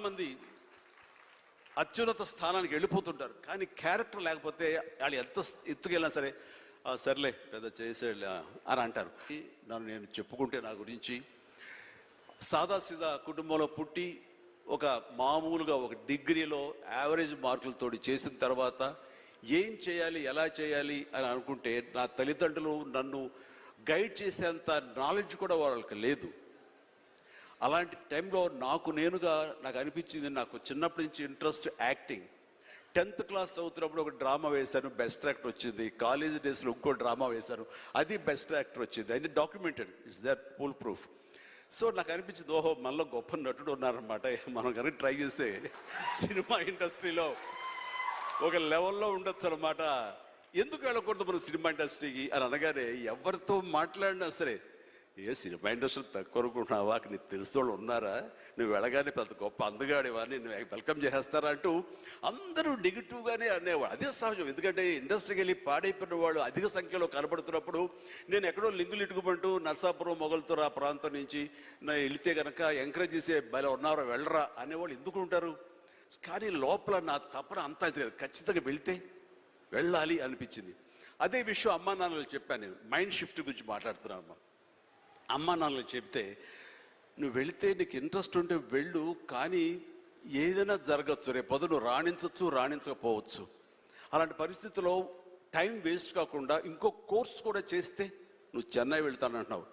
చాలామంది అత్యున్నత స్థానానికి వెళ్ళిపోతుంటారు, కానీ క్యారెక్టర్ లేకపోతే వాళ్ళు ఎంత ఎత్తుకెళ్ళినా సరే సర్లే పెద్ద చేసేళ్ళ అని అంటారు. నన్ను నేను చెప్పుకుంటే నా గురించి సాదాసీదా కుటుంబంలో పుట్టి ఒక మామూలుగా ఒక డిగ్రీలో యావరేజ్ మార్కులతో చేసిన తర్వాత ఏం చేయాలి ఎలా చేయాలి అని అనుకుంటే నా తల్లిదండ్రులు నన్ను గైడ్ చేసేంత నాలెడ్జ్ కూడా వాళ్ళకి లేదు. అలాంటి టైంలో నాకు అనిపించింది, నాకు చిన్నప్పటి నుంచి ఇంట్రెస్ట్ యాక్టింగ్. 10th క్లాస్ చదువుతున్నప్పుడు ఒక డ్రామా వేశాను, బెస్ట్ యాక్టర్ వచ్చింది. కాలేజ్ డేస్లో ఇంకో డ్రామా వేశాను, అది బెస్ట్ యాక్టర్ వచ్చింది. అది documented, it's that full proof. So నాకు అనిపించింది, ఓహో మనలో గొప్ప నటుడు ఉన్నారనమాట, మనం కనుక ట్రై చేస్తే సినిమా ఇండస్ట్రీలో ఒక లెవెల్లో ఉండొచ్చు అనమాట. ఎందుకు వెళ్ళకూడదు మనం సినిమా ఇండస్ట్రీకి అని అనగానే ఎవరితో మాట్లాడినా సరే, ఏ సినిమా ఇండస్ట్రీ తక్కువ అనుకుంటున్నావా, నీకు తెలిసిన వాళ్ళు ఉన్నారా, నువ్వు వెళ్ళగానే పెద్ద గొప్ప అందగాడివా, నేను వెల్కమ్ చేసేస్తారా అంటూ అందరూ నెగిటివ్గానే అనేవాడు. అదే సహజం, ఎందుకంటే ఇండస్ట్రీకి వెళ్ళి పాడైపోయిన వాళ్ళు అధిక సంఖ్యలో కనబడుతున్నప్పుడు నేను ఎక్కడో లింగులు ఇటుకుమంటూ నర్సాపురం మొగల్తూరు ఆ ప్రాంతం నుంచి వెళితే కనుక ఎంకరేజ్ చేసే భలే ఉన్నారో వెళ్ళరా అనేవాళ్ళు ఎందుకు ఉంటారు. కానీ లోపల నా తపన అంతా ఖచ్చితంగా వెళితే వెళ్ళాలి అనిపించింది. అదే విషయం అమ్మా నాన్నలు చెప్పాను. నేను మైండ్ షిఫ్ట్ గురించి మాట్లాడుతున్నాను. అమ్మా నాన్నలు చెప్తే, నువ్వు వెళితే నీకు ఇంట్రెస్ట్ ఉంటే వెళ్ళు, కానీ ఏదైనా జరగచ్చు, రేపు నువ్వు రాణించవచ్చు రాణించకపోవచ్చు. అలాంటి పరిస్థితిలో టైం వేస్ట్ కాకుండా ఇంకో కోర్స్ కూడా చేస్తే, నువ్వు చెన్నై వెళ్తానంటున్నావు,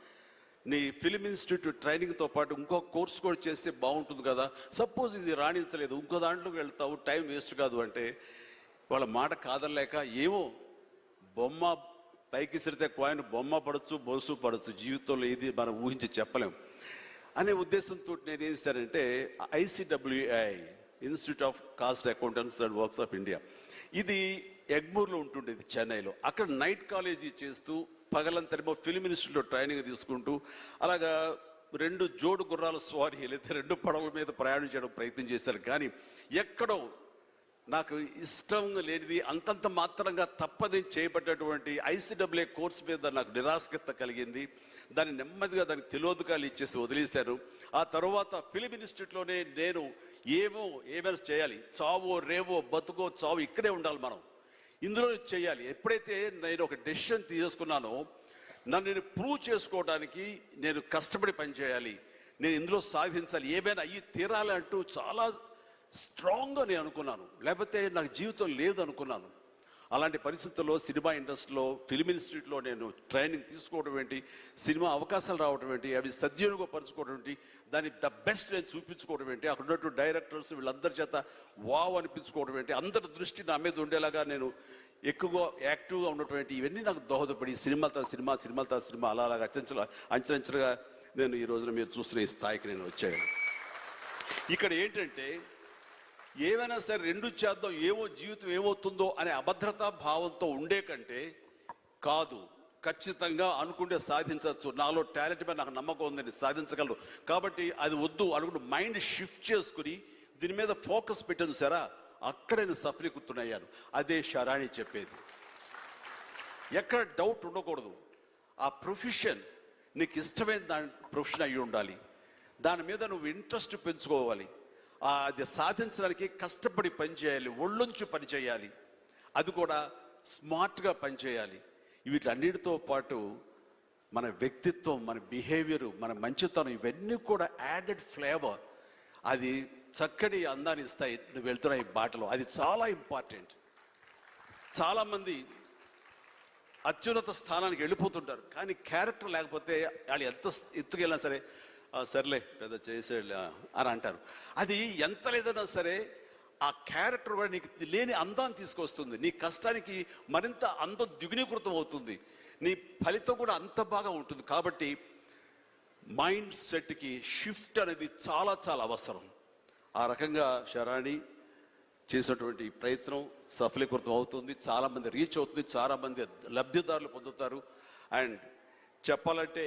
నీ ఫిలిం ఇన్స్టిట్యూట్ ట్రైనింగ్తో పాటు ఇంకో కోర్స్ కూడా చేస్తే బాగుంటుంది కదా. సపోజ్ ఇది రాణించలేదు, ఇంకో దాంట్లోకి వెళ్తావు, టైం వేస్ట్ కాదు అంటే వాళ్ళ మాట కాదలేక, ఏమో బొమ్మ పైకి సరితే కాయిన్ బొమ్మ పడవచ్చు బొలుసు పడవచ్చు, జీవితంలో ఏది మనం ఊహించి చెప్పలేం అనే ఉద్దేశంతో నేను ఏం చేశానంటే ICWI institute of cost accountants and works of India, ఇది ఎగ్మూర్లో ఉంటుండేది చెన్నైలో. అక్కడ నైట్ కాలేజీ చేస్తూ పగలంతరేమో ఫిలిం ఇన్స్టిట్యూట్లో ట్రైనింగ్ తీసుకుంటూ అలాగా 2 జోడు గుర్రాల స్వారీ లేదా 2 పడవల మీద ప్రయాణం చేయడం ప్రయత్నం చేశారు. కానీ ఎక్కడో నాకు ఇష్టం లేనిది, అంతంత మాత్రంగా తప్పదని చేయబడ్డటువంటి ICWI కోర్స్ మీద నాకు నిరాశక్త కలిగింది. దాన్ని నెమ్మదిగా దానికి తెలియదుకాలు ఇచ్చేసి వదిలేశాను. ఆ తర్వాత ఫిలిం ఇన్స్టిట్యూట్లోనే నేను ఏమైనా చేయాలి, చావో రేవో బతుకో చావు ఇక్కడే ఉండాలి, మనం ఇందులో చేయాలి. ఎప్పుడైతే నేను ఒక డెసిషన్ తీసుకున్నానో, నన్ను నేను ప్రూవ్ చేసుకోవడానికి నేను కష్టపడి పనిచేయాలి, నేను ఇందులో సాధించాలి, ఏమైనా అయ్యి తీరాలి అంటూ చాలా స్ట్రాంగ్గా నేను అనుకున్నాను. లేకపోతే నాకు జీవితం లేదు అనుకున్నాను. అలాంటి పరిస్థితుల్లో సినిమా ఇండస్ట్రీలో ఫిలిం ఇన్స్టిట్యూట్లో నేను ట్రైనింగ్ తీసుకోవడం ఏంటి, సినిమా అవకాశాలు రావడం ఏంటి, అవి సద్వినియోగపరచుకోవడం ఏంటి, దాన్ని ద బెస్ట్ నేను చూపించుకోవడం ఏంటి, అక్కడ ఉన్నటువంటి డైరెక్టర్స్ వీళ్ళందరి చేత వావ్ అనిపించుకోవడం ఏంటి, అందరి దృష్టి నా మీద ఉండేలాగా నేను ఎక్కువగా యాక్టివ్గా ఉన్నటువంటి ఇవన్నీ నాకు దోహదపడి సినిమాలతో సినిమా అలాగా అంచెలంచెలుగా నేను ఈ రోజున మీరు చూస్తున్న ఈ స్థాయికి నేను వచ్చాను. ఇక్కడ ఏంటంటే ఏమైనా సరే 2 చేద్దాం, ఏమో జీవితం ఏమవుతుందో అనే అభద్రతా భావంతో ఉండే కంటే కాదు, ఖచ్చితంగా అనుకుంటే సాధించవచ్చు, నాలో టాలెంట్ మీద నాకు నమ్మకం ఉందని సాధించగలరు, కాబట్టి అది వద్దు అనుకుంటూ మైండ్ షిఫ్ట్ చేసుకుని దీని మీద ఫోకస్ పెట్టాను సరే, అక్కడ నేను సఫలీకృతునయ్యాను. అదే శరాణి చెప్పేది. ఎక్కడ డౌట్ ఉండకూడదు. ఆ ప్రొఫెషన్ నీకు ఇష్టమైన దాని ప్రొఫెషన్ అయ్యి ఉండాలి, దాని మీద నువ్వు ఇంట్రెస్ట్ పెంచుకోవాలి, అది సాధించడానికి కష్టపడి పనిచేయాలి, ఒళ్ళొంచి పనిచేయాలి, అది కూడా స్మార్ట్గా పనిచేయాలి. వీటన్నిటితో పాటు మన వ్యక్తిత్వం, మన బిహేవియరు, మన మంచితనం, ఇవన్నీ కూడా యాడెడ్ ఫ్లేవర్, అది చక్కటి అందాన్ని ఇస్తాయి నువ్వు వెళ్తున్న ఈ బాటలో. అది చాలా ఇంపార్టెంట్. చాలామంది అత్యున్నత స్థానానికి వెళ్ళిపోతుంటారు, కానీ క్యారెక్టర్ లేకపోతే వాళ్ళు ఎంత ఎత్తుకెళ్ళినా సరే సర్లే పెద్ద చేసేళ్ళ అని అంటారు. అది ఎంత లేదన్నా సరే ఆ క్యారెక్టర్ కూడా నీకు లేని అందాన్ని తీసుకొస్తుంది, నీ కష్టానికి మరింత అందం ద్విగుణీకృతం అవుతుంది, నీ ఫలితం కూడా అంత బాగా ఉంటుంది. కాబట్టి మైండ్ సెట్కి షిఫ్ట్ అనేది చాలా చాలా అవసరం. ఆ రకంగా శరాణి చేసినటువంటి ప్రయత్నం సఫలీకృతం అవుతుంది, చాలామంది రీచ్ అవుతుంది, చాలామంది లబ్ధిదారులు పొందుతారు. అండ్ చెప్పాలంటే